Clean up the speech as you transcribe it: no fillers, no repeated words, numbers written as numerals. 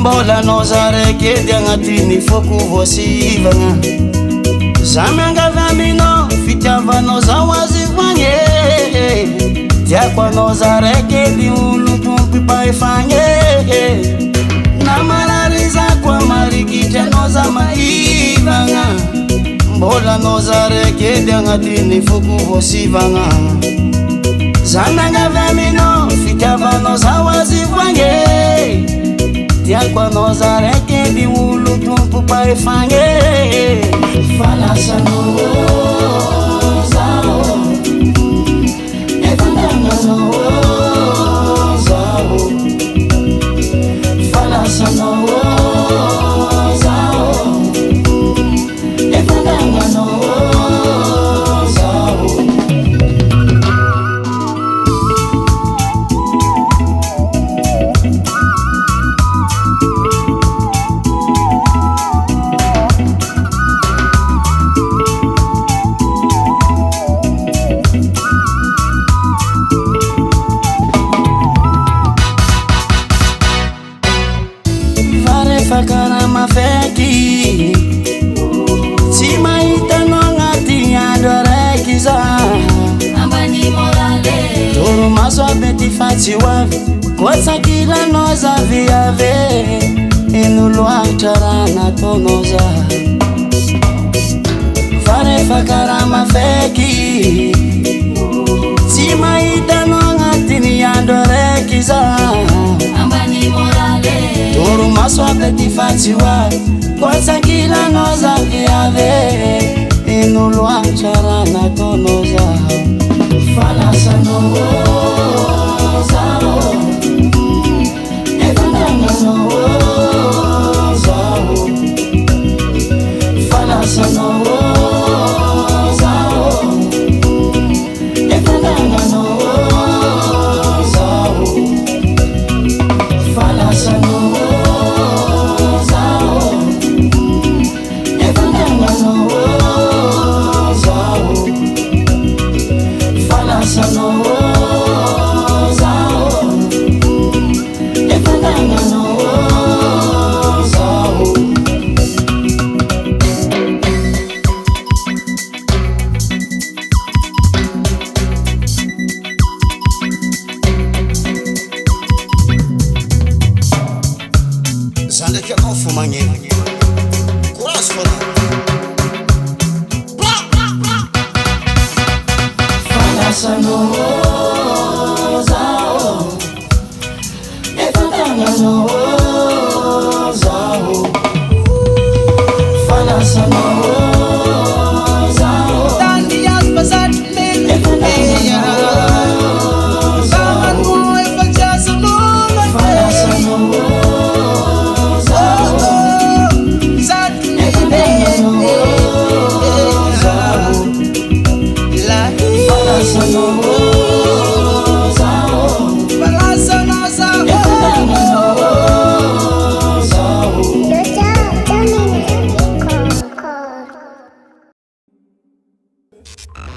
Mbola nozareke diagnatiny foko voasivagna Zamiangavanino fitiavanao zao azivagny Tiako anao zareke di olo tompipaefagny Namararizako amarikitra anao za maivagna Mbola nozareke diagnatiny foko voasivagna Zamiangavanino fitiavanao zao azivagny Tiako anao zareke di olo tompipaefagny Falasanao zao Efandanganao zao Falasanao zao Efandanganao zao Fakarama feki Tsy mahitano agnaty andro araiky za Ambany morale Toromaso aby ty fatsy hoavy Koatsakiranao za viave Ino loatra raha nataonao za Fakarama feki Tsy mahitano agnaty andro araiky za Ambany morale Toromaso aby ty fatsy hoavy Koatsakiranao za viave Ino loatra raha nataonao za Falasanao zao Efandanganao zao Falasanao zao Efandanganao zao Falasanao Zandraky anao fo magneno Courage fona Falasanao zao Efandanganao zao Falasanao zao Tandias pasat min Efandanganao zao Falasanao Call.